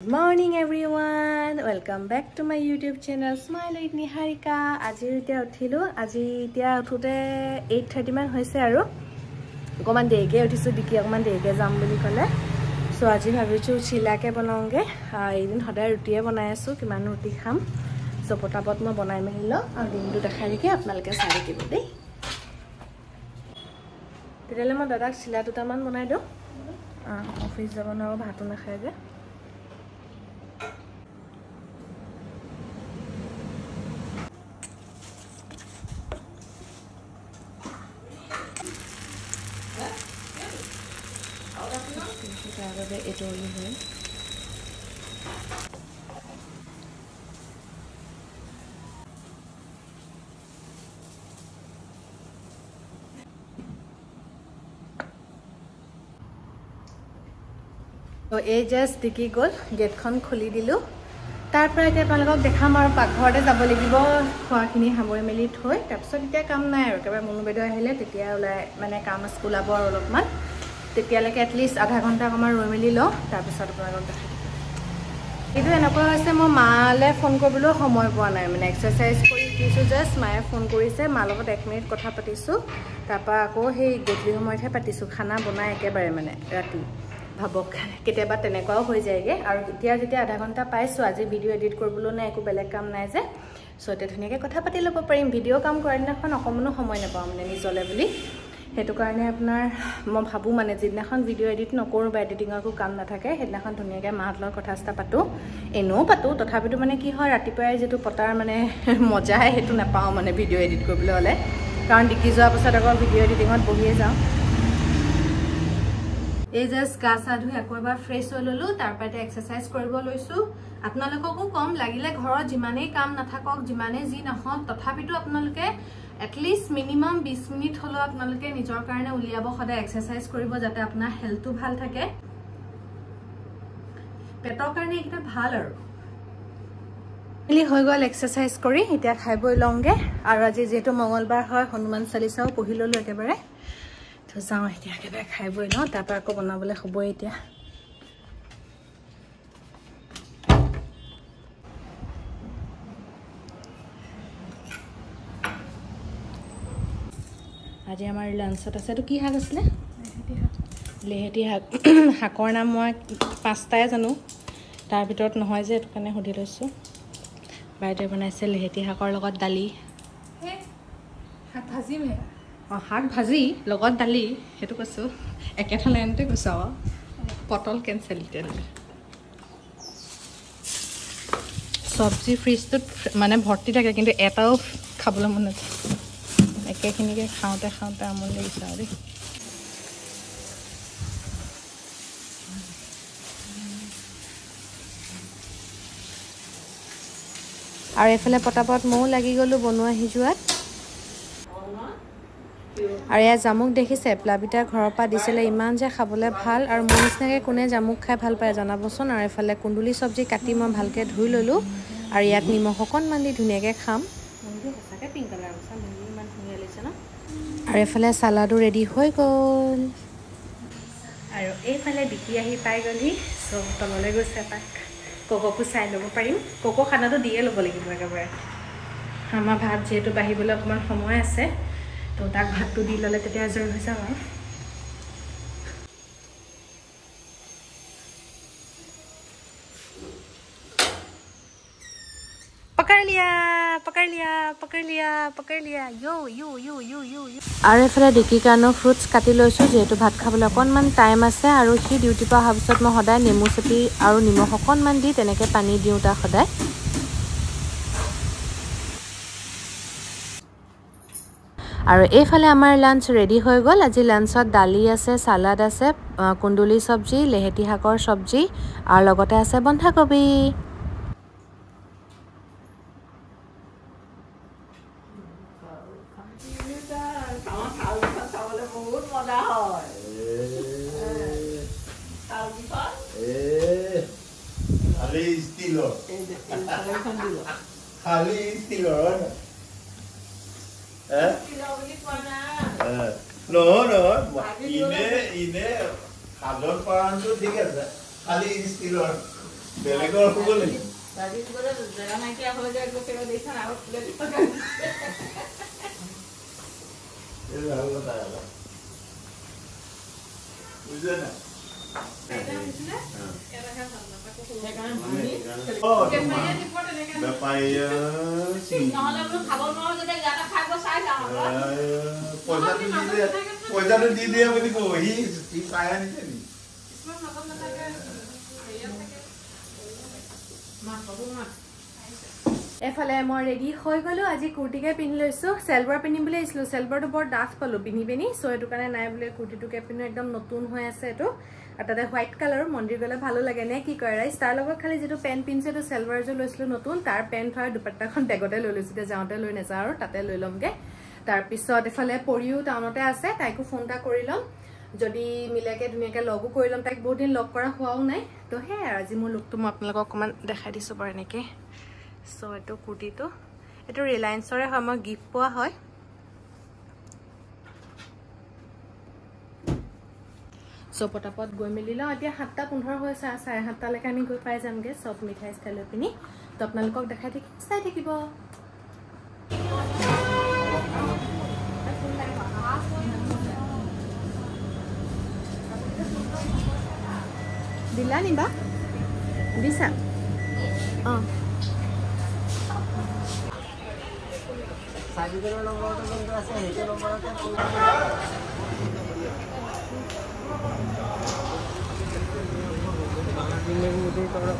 morning everyone, welcome back to my YouTube channel Smile with Niharika. আজি এতিয়া উঠিলো, আজি এতিয়া উঠোতে 8:30 মান হৈছে আৰু অকমান দেৰিকে উঠিছো দিকি অকমান দেৰিকে যাম বুলি কলে সো আজি ভাবিছো চিলাকে বনাওঁগে এইদিন সদায় ৰুটিয়ে বনাই আছো কিমান ৰুটি খাম সো পটাপট মই বনাই মেলিলো আৰু দিনটো দেখাই দিকে আপোনালোকে চাই থাকিব দেই তেতিয়ালে মই দাদাক চিলা দুটামান বনাই দিও অফিস যাব না ভাতও নাখায় যে it only here so এই জাস্ট দিকি গল গেটখন খুলি দিলো তাৰ পৰা এতিয়া আপোনালোকক দেখাম আৰু পাকঘৰতে যাব লাগিব খোৱাখিনি সামৰি মেলি থৈ তাৰপিছত এতিয়া কাম নাই আৰু কেৱল মনু বেদ আহিলে তেতিয়া ওলাই মানে কাম স্কুলাব আৰু অলপমান তেতিয়ালৈকে এটলিষ্ট আধা ঘণ্টা আমাৰ ৰৈ মেলি ল তাৰপিছত আপোনালোকক দেখাম এইটো এনেকুৱা হৈছে মই মালে ফোন কৰিবলৈ সময় পোৱা নাই মানে এক্সাৰসাইজ কৰি কিছু জাস্ট মায়ে ফোন কৰিছে মাৰ লগত 1 মিনিট কথা পাতিছো তাৰপা আকৌ সেই গধূলি সময়তহে পাতিছো খানা বনাই একেবাৰে মানে ৰাতি ভাবক কেতিয়াবা তেনেকুৱাও হৈ যায়গে আৰু এতিয়া যেতিয়া আধা ঘণ্টা পাইছো আজি ভিডিও এডিট কৰিবলৈ নাই একো বেলেগ কাম নাই যে সো এটা ধুনীয়াকৈ কথা পাতি ল'ব পাৰিম ভিডিও কাম কৰাৰ দিনাখন অকমানো সময় নাপাওঁ মানে নিজলে বুলি হেতু কাৰণে আপোনাৰ মই ভাবু মানে যিদিনাখন ভিডিও এডিট নকৰো বা এডিটিংৰ কো কাম নাথাকে হেদিনাখন ধুনীয়াকৈ মাহতৰ কথাস্তা পাতো এনেও পাতো তথাপিতো মানে কি হয় ৰাতিপুৱাই যেটো পটাৰ মানে মজা হেতু নাপাওঁ মানে ভিডিও এডিট কৰিবলৈ হলে কাৰণ ডিকি যোৱা পাছত আকৌ ভিডিও এডিটিংত বহিয়ে যাওঁ এই জাস্ট গা সা ধুই একবাৰ ফ্ৰেশ হৈ ললো তাৰ পাতে এক্সাৰসাইজ কৰিব লৈছো আপোনালোককো কম লাগিলে ঘৰত যিমানেই কাম নাথাকক যিমানে যি নহওক তথাপিতো আপোনালোকে এটলিষ্ট মিনিমাম 20 মিনিট হলো আপোনালোকে নিজৰ কাৰণে উলিয়াব সদায় এক্সাৰসাইজ কৰিব যাতে আপোনাৰ হেলথটো ভাল থাকে পেটৰ কাৰণে এটা ভাল আৰু মিলি হৈ গল এক্সাৰসাইজ কৰি এতিয়া খাইবই লংগে আৰু আজি যেটো মঙ্গলবাৰ হয় হনুমান চালিসাও পঢ়ি ললো একেবাৰে তো যাও এতিয়া একেবাৰে খাইবই ন তাৰপৰা আকৌ বনাবলৈ হ'বই এতিয়া আজি আমাৰ লাঞ্চত আছে তো কি হাক আছিল লেহেতি হাক হাকৰ নাম মই পাঁচটাই জানো তাৰ ভিতৰত নহয় যে এটো কাৰণে হদি লৈছো বাইদে বনাইছে লেহেতি হাকৰ লগত দালি হাক ভাজি মে হাক ভাজি লগত দালি হেতু কৈছো একেটা লাইনতে কৈছো পটল কেনসেল তেল সবজি ফ্ৰিজত মানে ভৰ্তি থাকে কিন্তু এটাও খাবলৈ মন নাযায় একেখিনিকে খাওঁতে খাওঁতে আমনি লাগিছে আৰু আৰু এফালে পটাপট মও লাগি গলো বনোৱা হিজুৱাত আৰু এয়া জামুক দেখিছে প্লাবিটাৰ ঘৰৰ পৰা দিছিলে ইমান যে খাবলৈ ভাল আৰু মোৰ নিচিনাকৈ কোনে জামুক খাই ভাল পায় জনাবচোন আৰু এফালে কুন্দুলি সবজি কাটি মই ভালকৈ ধুই ললো আৰু ইয়াত নিমখ অকণমান দি ধুনীয়াকৈ খাম আৰু এফালে সালাডো ৰেডি হৈ গল আৰু এইফালে দিকি আহি পাই গলি সব তললৈ গৈছে পাক কোকোকো চাই ল'ব পাৰিম কোকো খানাটো দিয়ে ল'ব লাগিব একেবাৰে আমাৰ ভাত যেহেতু বাঢ়িবলৈ অকমান সময় আছে তো তাক ভাতটো দি ললে তেতিয়া আজৰি হৈ যাম আৰু पकड़ लिया यो আৰু এফালে ডিকিৰ কাৰণে ফ্ৰুটছ কাটি লৈছো যেহেতু ভাত খাবলৈ অকণমান টাইম আছে আৰু সি ডিউটি পৰা অহাৰ পিছত মই সদায় নেমু চেপি আৰু নিমখ অকণমান দি তেনেকৈ পানী দিওঁ তাৰ সদায় আৰু এইফালে আমাৰ লাঞ্চ ৰেডি হৈ গল আজি লাঞ্চত দালি আছে সালাড আছে কুন্দুলি সবজি লেহেতি হাকৰ সবজি আৰু লগতে আছে বন্ধাকবি खाली estilo no ine halor paranto ঠিক আছে খালি estilo বেলেগৰ হ'ব নেকি বাজি গলে জায়গা নাইকিয়া হলে যে একদম কেন দেখান আর খুলে দিতে এই ভালো কথা আছে বুঝলে না এটা বুঝলে এটা হ্যাঁ না তাকে সেখানে বেপাৰীয়া নহলে আমৰা খাব নোৱাৰো যদি গাটা খাব চাই যাও পইচাটো দি দিয়ে বুলি কব সি পায় আনিছে নি কিছুমান নকম নাথাকে হেৰিয়াত থাকে মা কব মা এফালে মই ৰেডি হৈ গলো আজি কুৰ্তিকে পিন্ধি লৈছো সেলৱাৰ পিন্ধিম বুলি আহিছিলো সেলৱাৰটো বৰ ডাঠ পালো পিন্ধি পিনি সো এটো কাৰণে নাই বুলি কুৰ্তিটোকে পিন্ধো একদম নতুন হৈ আছে এটো আৰু তাতে হোৱাইট কালাৰ মন্দিৰ গলে ভালো লাগে নে কি কয় ৰাইজ তাৰ লগত খালি যেটো পেন পিনছে তো সেলৱাৰ যে লৈছিলো নতুন তাৰ পেন্ট হয় দুপাট্টাখন বেগতে লৈ লৈছো তে যাওঁতে লৈ নেযাওঁ আৰু তাতে লৈ লমগে তাৰ পিছত এফালে পৰিও টাউনতে আছে তাইকো ফোনটা কৰি লম যদি মিলাকে ধুনিয়াকে লগো কৰি লম তাইক বহুত দিন লগ কৰা হোৱাও নাই তো হে আজি মোৰ লুকটো মই আপোনালোকক অকমান দেখাই দিছো বাৰু এনেকে সো এটো কুৰ্তিটো এটো ৰিলায়েন্সৰে হয় মই গিফট পোৱা হয় সো পটাপট গৈ মিলিলা এতিয়া 7:15 হৈছে 7:30 লৈকে আমি গৈ পাই যামগে সব মিঠাই ষ্টাইল লৈ পিনি তো আপোনালোকক দেখাই থাকি চাই থাকিব দিলা নিবা দিছা সাজিকের নম্বরটা কিন্তু আছে হেটো নম্বরটা দিনের মধ্যে করা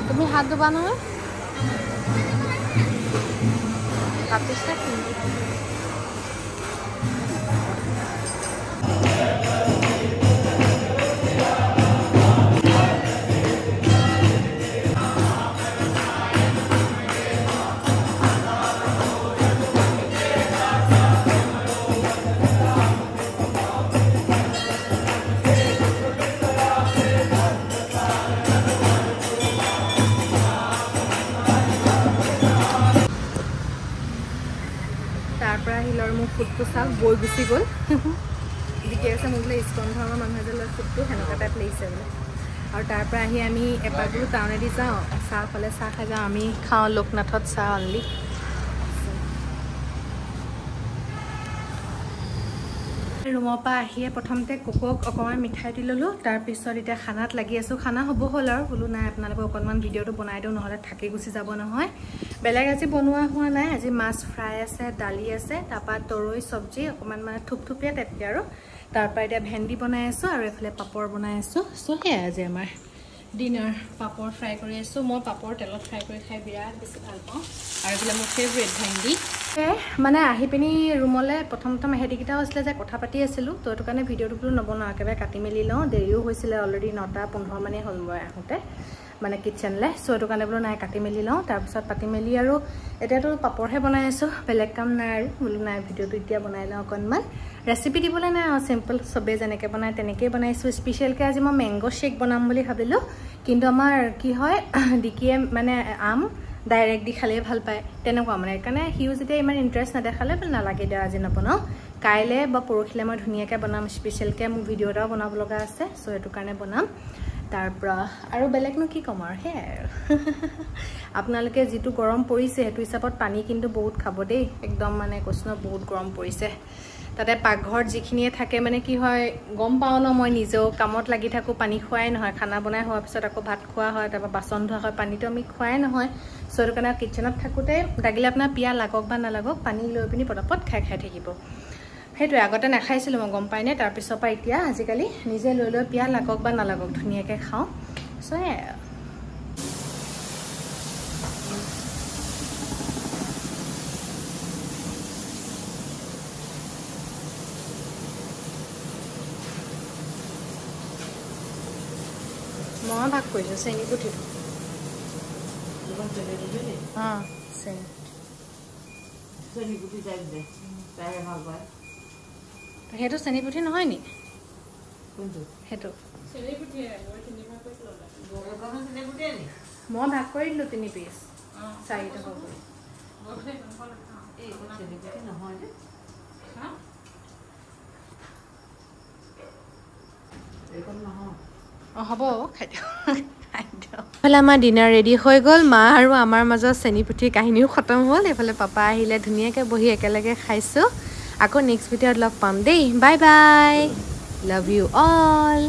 তুমি হাত ধোবা নহয় কাটিছা কি ফুটটো চাওক বৈ গুচি গ'ল দিকে আছে মোক ইস্কন ধৰণৰ মানুহ এজনৰ ফুটটো হেনকা টাইপ লাগিছে বোলে আৰু তাৰ পৰা আহি আমি এপাগুলো টাউনেদি যাওঁ চাহ পালে চাহ খাই যাওঁ আমি খাওঁ লোকনাথত চাহ অনলি ৰুমৰ পৰা আহিয়ে প্ৰথমতে কোকক অকণমান মিঠাই দি ল'লোঁ তাৰপিছত এতিয়া খানাত লাগি আছোঁ খানা হ'ব হ'ল আৰু বোলো নাই আপোনালোকক অকণমান ভিডিঅ'টো বনাই দিওঁ নহ'লে থাকি গুচি যাব নহয় বেলেগ আজি বনোৱা হোৱা নাই আজি মাছ ফ্ৰাই আছে দালি আছে তাৰপৰা তৰৈ চব্জি অকণমান মানে থুপথুপীয়া টাইপকৈ আৰু তাৰপৰা এতিয়া ভেন্দি বনাই আছোঁ আৰু এইফালে পাপৰ বনাই আছোঁ চ' সেয়াই আজি আমাৰ ডিনাৰ পাপৰ ফ্ৰাই কৰি আছোঁ মই পাপৰ তেলত ফ্ৰাই কৰি খাই বিৰাট বেছি ভাল পাওঁ আৰু এইফালে মোৰ ফেভৰেট ভেন্দি মানে আহি পিনি ৰুমলৈ প্ৰথম হেৰিকেইটাও আছিলে যে কথা পাতি আছিলোঁ তো এইটো কাৰণে ভিডিঅ'টো বোলো নবনাওঁ একেবাৰে কাটি মেলি লওঁ দেৰিও হৈছিলে অলৰেডি 9:15 মানেই হ'ল মই আহোঁতে মানে কিটচেনলৈ চ' এইটো কাৰণে বোলো নাই কাটি মেলি লওঁ তাৰপিছত পাতি মেলি আৰু এতিয়াতো পাপৰহে বনাই আছোঁ বেলেগ কাম নাই আৰু বোলো নাই ভিডিঅ'টো এতিয়া বনাই লওঁ অকণমান ৰেচিপি দিবলৈ নাই আৰু চিম্পল চবেই যেনেকৈ বনায় তেনেকৈয়ে বনাইছোঁ স্পেচিয়েলকৈ আজি মই মেংগ' শ্বেক বনাম বুলি ভাবিলোঁ কিন্তু আমাৰ কি হয় ডিকিয়ে মানে আম ডাইৰেক্ট দি খালেই ভাল পায় তেনেকুৱা মানে সেইকাৰণে সিও যেতিয়া ইমান ইণ্টাৰেষ্ট নেদেখালে নালাগে দিয়া আজি নবনাওঁ কাইলৈ বা পৰহিলৈ মই ধুনীয়াকৈ বনাম স্পেচিয়েলকৈ মোৰ ভিডিঅ' এটাও বনাব লগা আছে চ' সেইটো কাৰণে বনাম তাৰপৰা আৰু বেলেগনো কি ক'ম আৰু সেয়াই আৰু আপোনালোকে যিটো গৰম পৰিছে সেইটো হিচাপত পানী কিন্তু বহুত খাব দেই একদম মানে কৈছোঁ ন বহুত গৰম পৰিছে তাতে পাকঘৰত যিখিনিয়ে থাকে মানে কি হয় গম পাওঁ ন মই নিজেও কামত লাগি থাকোঁ পানী খোৱাই নহয় খানা বনাই হোৱাৰ পিছত আকৌ ভাত খোৱা হয় তাৰপৰা বাচন ধোৱা হয় পানীটো আমি খোৱাই নহয় চ' সেইটো কাৰণে কিটচেনত থাকোঁতে লাগিলে আপোনাৰ পিয়া লাগক বা নালাগক পানী লৈ পিনি পটাপট খাই থাকিব সেইটোৱে আগতে নাখাইছিলোঁ মই গম পাই নে তাৰপিছৰ পৰা এতিয়া আজিকালি নিজে লৈ পিয়া লাগক বা নালাগক ধুনীয়াকৈ খাওঁ চ' মই ভাগ কৰিছোঁ চেনি পুঠিটো অঁ চেনি সেইটো চেনি পুঠি নহয় নি সেইটো মই ভাগ কৰি দিলোঁ 3 পিচ 4 টকা কৰি হ'ব এইফালে আমাৰ ডিনাৰ ৰেডি হৈ গ'ল মা আৰু আমাৰ মাজত চেনি পুঠিৰ কাহিনীও খতম হ'ল এইফালে পাপা আহিলে ধুনীয়াকৈ বহি একেলগে খাইছোঁ আকৌ নেক্সট ভিডিঅ'ত লগ পাম দেই bye bye love you all